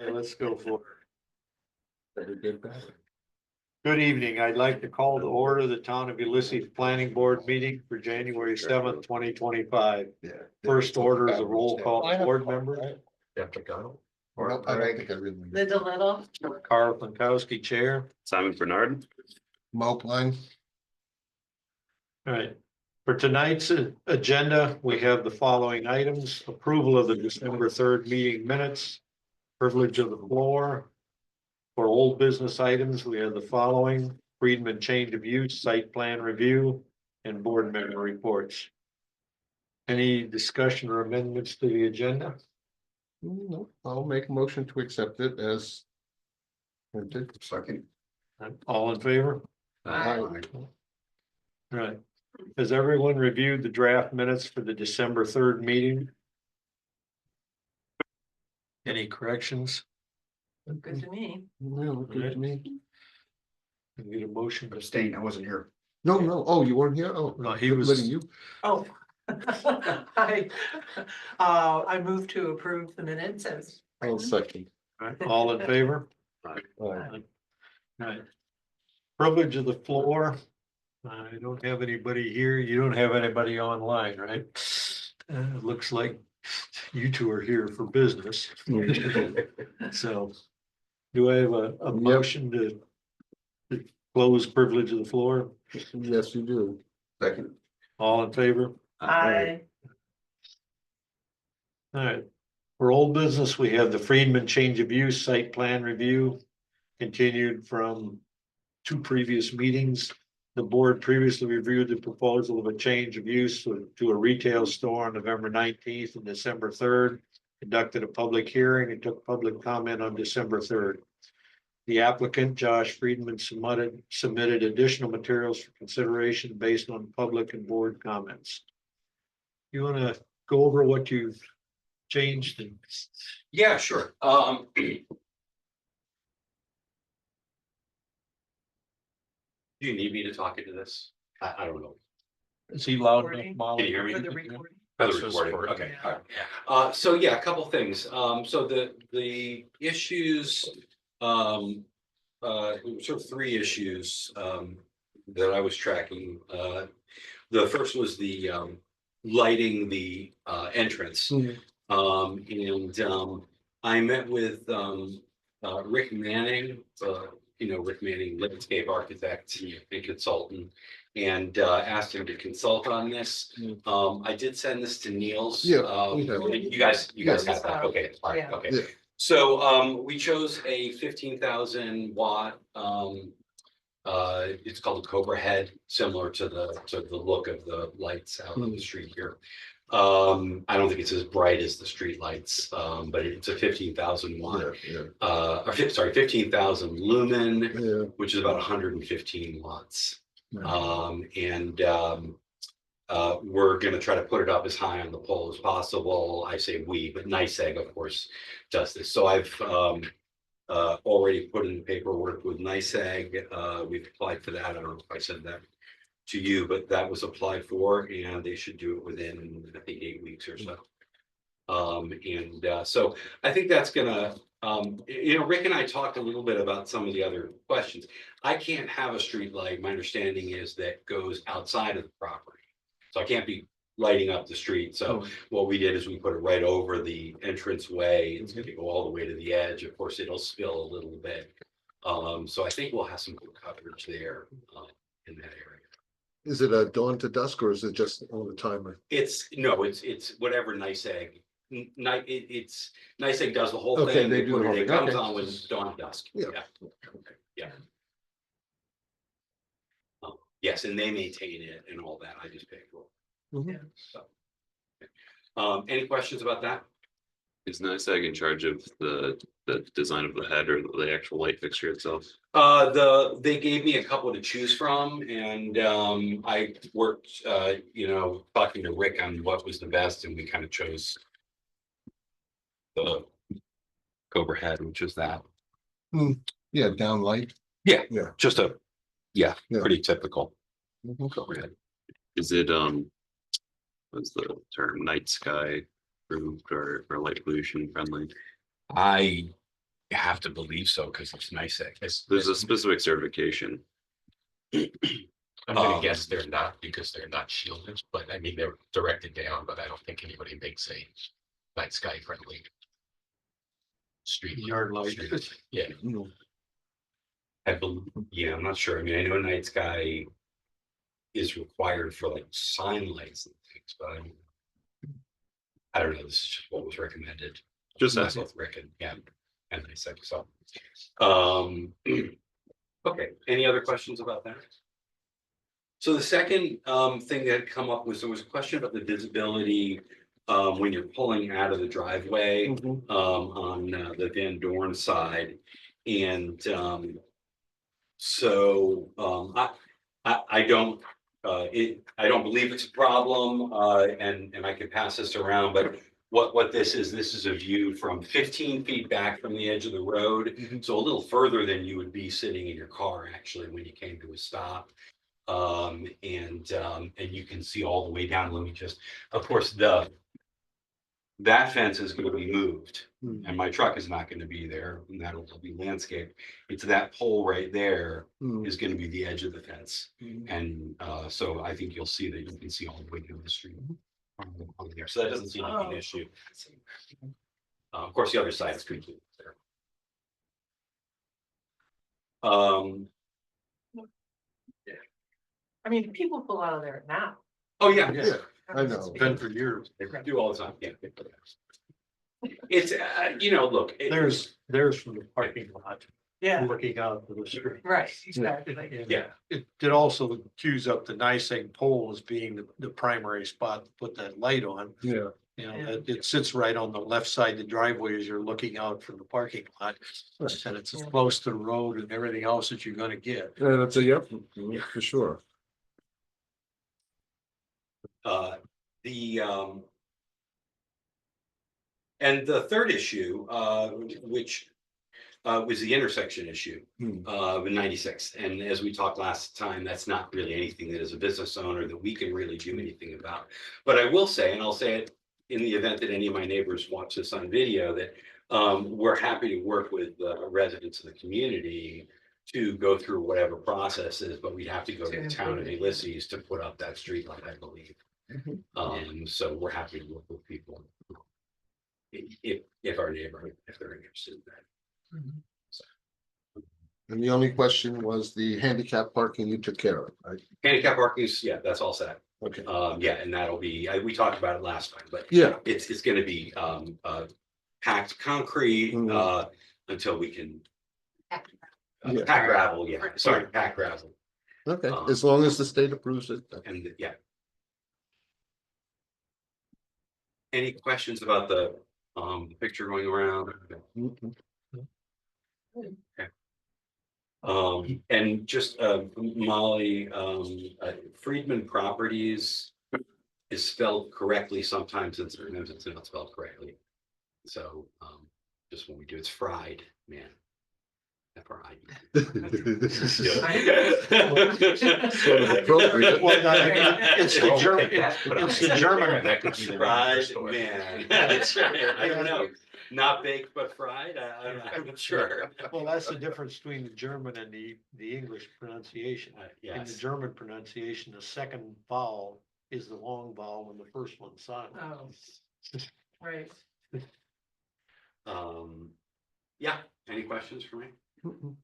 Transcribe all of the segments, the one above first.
Okay, let's go for Better get back. it. Good evening. I'd like to call to order the Town of Ulysses Planning Board meeting for January 7th, 2025. Yeah. First order is a roll call board member. Jeff McDonald. Nope, I don't think I really. Linda Little. Carl Pankowski, Chair. Simon Bernard. Mo Klein. All right. For tonight's agenda, we have the following items: approval of the December 3rd meeting minutes, privilege of the floor. For old business items, we have the following: Friedman change of use, site plan review, and board member reports. Any discussion or amendments to the agenda? No, I'll make a motion to accept it as. Printed. Second. All in favor? Aye. All right. Has everyone reviewed the draft minutes for the December 3rd meeting? Any corrections? Good to me. Yeah, look good to me. Can we get a motion to Abstain, I wasn't here. No, oh, you weren't here? Oh. No, he was- letting you. Oh. I move to approve the minutes as. I'll second. All in favor? Aye. Right. Privilege of the floor. I don't have anybody here. You don't have anybody online, right? Looks like you two are here for business. So do I have a motion to close privilege of the floor? Yes, you do. Second. All in favor? I. All right. For old business, we have the Friedman change of use site plan review continued from two previous meetings. The board previously reviewed the proposal of a change of use to a retail store on November 19th and December 3rd. Conducted a public hearing and took public comment on December 3rd. The applicant, Josh Friedman, submitted additional materials for consideration based on public and board comments. You want to go over what you've changed and Yeah, sure. Do you need me to talk into this? I don't know. is he loud enough, Recording. Molly? Can you hear me? For the recording. For the That's just recording, for- okay, all right. So yeah, a couple things. So the issues, sort of three issues, that I was tracking. The first was the, lighting the, entrance. Mhm. And I met with, Rick Manning, Rick Manning, landscape architect and consultant, and asked him to consult on this. I did send this to Niels. Yeah, we have You guys Yes. have that, okay, all right, Yeah. okay. Yeah. So we chose a 15,000 watt, it's called a Cobra head, similar to the look of the lights out on the street here. I don't think it's as bright as the street lights, but it's a 15,000 watt, Yeah, 15,000 lumen, yeah. which is about 115 watts. We're gonna try to put it up as high on the pole as possible. I say we, but NYSEG, of course, does this. So I've already put in paperwork with NYSEG. We've applied for that. I don't know if I said that to you, but that was applied for, and they should do it within, I think, 8 weeks or so. So I think that's gonna, Rick and I talked a little bit about some of the other questions. I can't have a street light, my understanding is, that goes outside of the property. So I can't be lighting up the street. So what we did is we put it right over the entrance way. It's gonna go all the way to the edge. Of course, it'll spill a little bit. So I think we'll have some good coverage there, in that area. Is it a dawn to dusk or is it just on the timer? It's whatever NYSEG. It's NYSEG does the whole Okay, thing. they do the whole It thing, comes okay. on when dawn dusk. Yeah. Yeah. Yes, and they maintain it and all that. I just pay for it. Mhm. So. Any questions about that? Is NYSEG in charge of the design of the head or the actual light fixture itself? They gave me a couple to choose from, and I worked, talking to Rick on what was the best, and we kind of chose the Cobra head, which is that. Yeah, down light. Just Yeah. pretty typical Mhm. Cobra head. Is it what's the term, night sky approved or light pollution friendly? I You have to believe so, because it's nice. There's a specific certification. I'm gonna guess they're not because they're not shielded, but I mean, they're directed down, but I don't think anybody makes a night sky friendly. Street. Yard light. street. Yeah, I believe, yeah, I'm not sure. I mean, I know night sky is required for like sign lights and things, but I don't know. This is just what was recommended. Just That's asking. what Rick and I said so. Okay, any other questions about that? So the second thing that had come up was there was a question about the visibility when you're pulling out of the driveway on the Van Dorn side. And so I don't I don't believe it's a problem and I can pass this around, but what this is a view from 15 feet back from the edge of the road. So a little further than you would be sitting in your car actually when you came to a stop. And you can see all the way down. Let me just, of course, that fence is going to be moved and my truck is not going to be there and that'll be landscaped. It's that pole right there is going to be the edge of the fence. And so I think you'll see that you can see all the way down the street on there. So that doesn't seem to be an issue. Of course, the other side is completely there. I mean, people pull out of there now. Oh, yeah. Yeah, I know. Been for years. They do all the time, yeah. It's, you know, look. There's from the parking lot, Yeah, looking out to the street. right, exactly. And Yeah. It also cues up the NICEAG pole as being the primary spot to put that light on. Yeah. You know, Yeah. it sits right on the left side of the driveway as you're looking out from the parking lot. And it's as Yeah. close to the road and everything else that you're gonna get. Yeah, that's a, yep, for sure. And the third issue, which was the intersection issue, Hmm. in 96th. And as we talked last time, that's not really anything that as a business owner that we can really do anything about. But I will say, and I'll say it in the event that any of my neighbors watch this on video, that we're happy to work with the residents of the community to go through whatever process is, but we'd have to go to the town of Ulysses to put up that street light, I believe. So we're happy to work with people. If our neighborhood, if they're interested in that. And the only question was the handicap parking you took care of, right? Handicap parking is, yeah, that's all set. Okay. Yeah, and that'll be, we talked about it last time, but Yeah, it's gonna be packed concrete until we can. Yeah. Pack gravel, yeah, sorry, pack gravel, okay, as long as the state approves it. and yeah. Any questions about the picture going around? Mhm. And just Molly, Friedman Properties is spelled correctly sometimes and sometimes it's not spelled correctly. So just when we do, it's fried, man. F-R-I-D. Sort of appropriate. Well, no, it's the German, It's the German. That could be the Fried, store. man. That's right. I don't know. Not baked, but fried. I'm not sure. Well, that's the difference between the German and the English pronunciation. In the Yes. German pronunciation, the second vowel is the long vowel when the first one's silent. Oh, right. Yeah. Any questions for me? Mhm.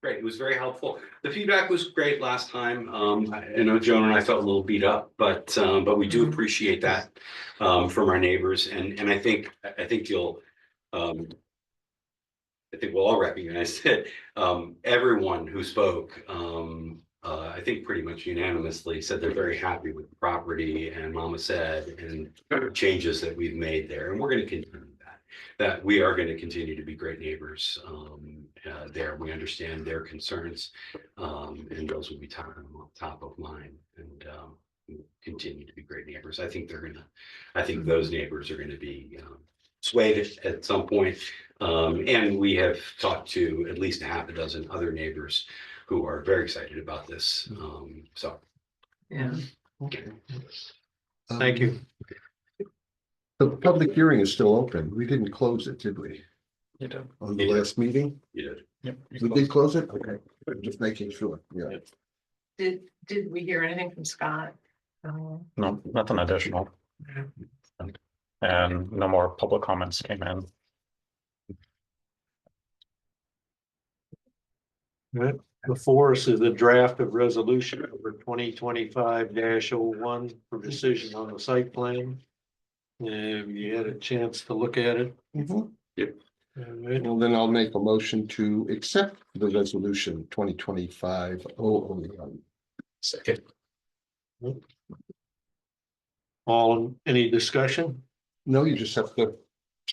Great, it was very helpful. The feedback was great last time. I know Joan and I felt a little beat up, but we do appreciate that from our neighbors, and I think you'll I think we'll all recognize that everyone who spoke, I think pretty much unanimously said they're very happy with the property and Mama said and changes that we've made there, and we're going to continue that we are going to continue to be great neighbors there. We understand their concerns, and those will be top of mind, and we'll continue to be great neighbors. I think those neighbors are going to be swayed at some point, and we have talked to at least a half a dozen other neighbors who are very excited about this. So Yeah. Okay. Thank you. The public hearing is still open. We didn't close it, did we? You did. On the last meeting? You did. Yep. We did close it? Okay, just making sure, yeah. Did we hear anything from Scott? No, nothing additional. And no more public comments came in. Right, before us is a draft of resolution number 2025-01 for decision on the site plan. And you had a chance to look at it. Mhm. All right. Well, then I'll make a motion to accept the resolution 2025-001. Second. Any discussion? No, you just have to,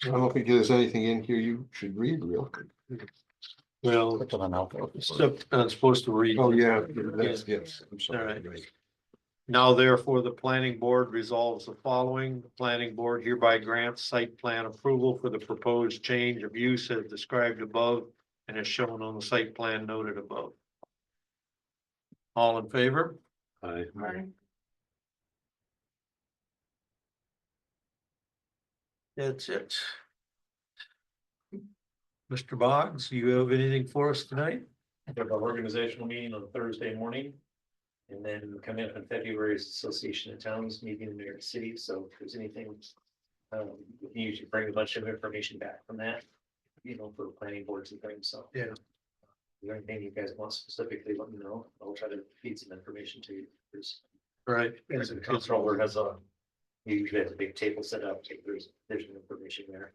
I don't think there's anything in here you should read real quick. Well, Put on out. except I'm supposed to read. Oh, yeah, that's, yes, I'm All sorry. right. Now therefore, the planning board resolves the following. The planning board hereby grants site plan approval for the proposed change of use as described above and as shown on the site plan noted above. All in favor? Aye. That's it. Mr. Boggs, you have anything for us tonight? We have our organizational meeting on Thursday morning. And then come in February's Association of Towns meeting in New York City, so if there's anything. We can usually bring a bunch of information back from that, for planning boards and things, so. Yeah. Is there anything you guys want specifically, let me know, I'll try to feed some information to you. Right. The controller has you usually have a big table set up, there's some information there.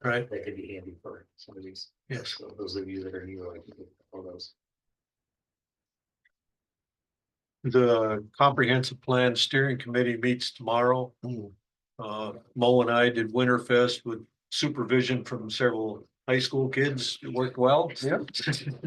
Right. That could be handy for some of these, Yes. so those of you that are new, I think all those. The comprehensive plan steering committee meets tomorrow. Mo and I did Winterfest with supervision from several high school kids. It worked well. Yeah.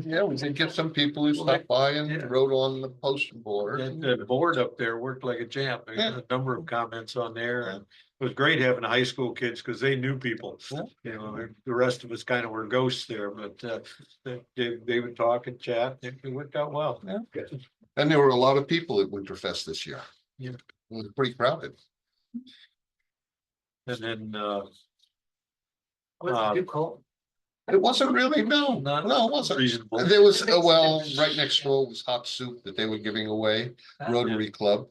Yeah, we did get some people who stopped by and Yeah. wrote on the poster board. And the board up there worked like a champ. There was a number of comments on there, and it was great having the high school kids because they knew people. Yeah. The rest of us kind of were ghosts there, but they would talk and chat. It worked out well. And there were a lot of people at Winterfest this year. Yeah. It was pretty crowded. And then Was it too cold? It wasn't really, no, Not it wasn't. reasonable. There was, right next door was hot soup that they were giving away, Rotary Club.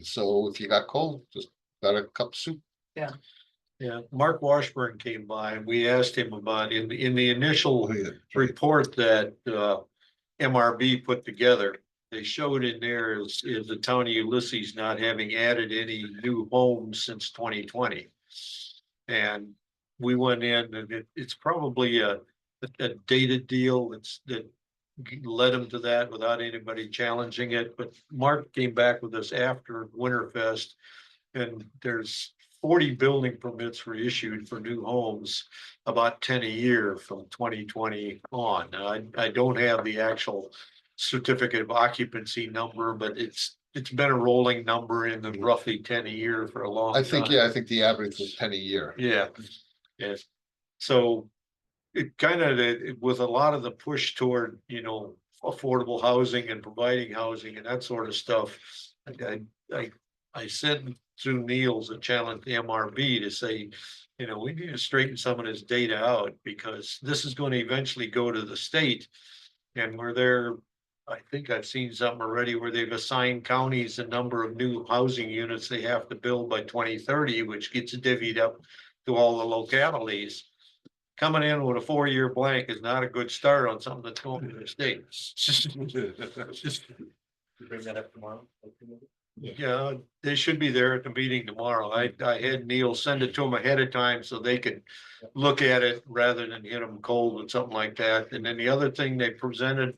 So if you got cold, just got a cup of soup. Yeah, Mark Washburn came by and we asked him about in the initial Oh, yeah. report that MRB put together. They showed in there is the town of Ulysses not having added any new homes since 2020. And we went in and it's probably a dated deal that led them to that without anybody challenging it. But Mark came back with us after Winterfest and there's 40 building permits were issued for new homes, about 10 a year from 2020 on. Now, I don't have the actual certificate of occupancy number, but it's been a rolling number in the roughly 10 a year for a long time. I think, yeah, I think the average was 10 a year. Yeah, yes. So it kind of, with a lot of the push toward, affordable housing and providing housing and that sort of stuff. I sent through Niels a challenge to MRB to say, we need to straighten some of this data out because this is going to eventually go to the state. And we're there, I think I've seen something already where they've assigned counties a number of new housing units they have to build by 2030, which gets divvied up to all the localities. Coming in with a 4-year blank is not a good start on something that's going to the state. Bring that up tomorrow. Yeah, they should be there at the meeting tomorrow. I had Neil send it to them ahead of time so they could look at it rather than hit them cold with something like that. And then the other thing, they presented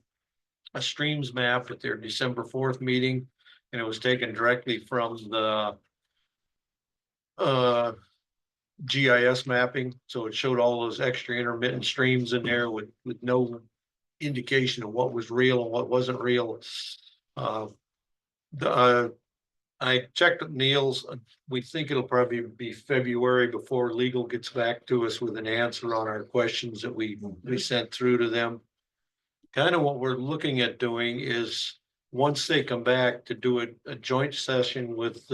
a streams map at their December 4th meeting, and it was taken directly from the GIS mapping. So it showed all those extra intermittent streams in there with no indication of what was real and what wasn't real. I checked with Niels. We think it'll probably be February before legal gets back to us with an answer on our questions that we sent through to them. Kind of what we're looking at doing is once they come back to do a joint session with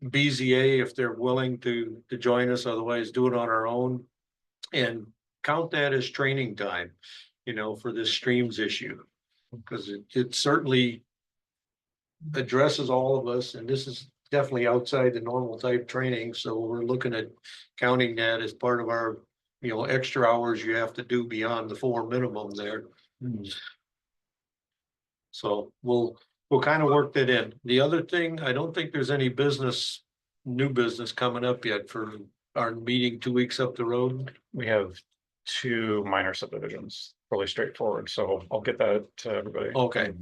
BZA if they're willing to join us, otherwise do it on our own. And count that as training time, you know, for this streams issue. Because it certainly addresses all of us, and this is definitely outside the normal type training, so we're looking at counting that as part of our, you know, extra hours you have to do beyond the 4 minimum there. So we'll kind of work that in. The other thing, I don't think there's any business, new business coming up yet for our meeting 2 weeks up the road. We have 2 minor subdivisions, really straightforward, so I'll get that to everybody. Okay,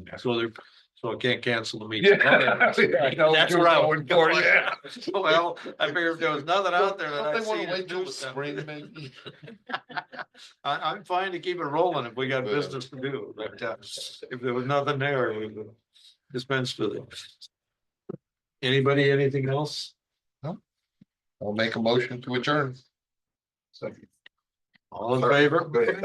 so I can't cancel the meeting. Yeah, I know what That's you're where I going was for, going. yeah. Well, I figured if there was nothing out there that Don't I they wanna see. wait till spring, maybe? I'm fine to keep it rolling if we got Yeah. business to do, but if there was nothing there, we would dispense with it. Anybody, anything else? I'll make a motion to adjourn. All in favor? Good.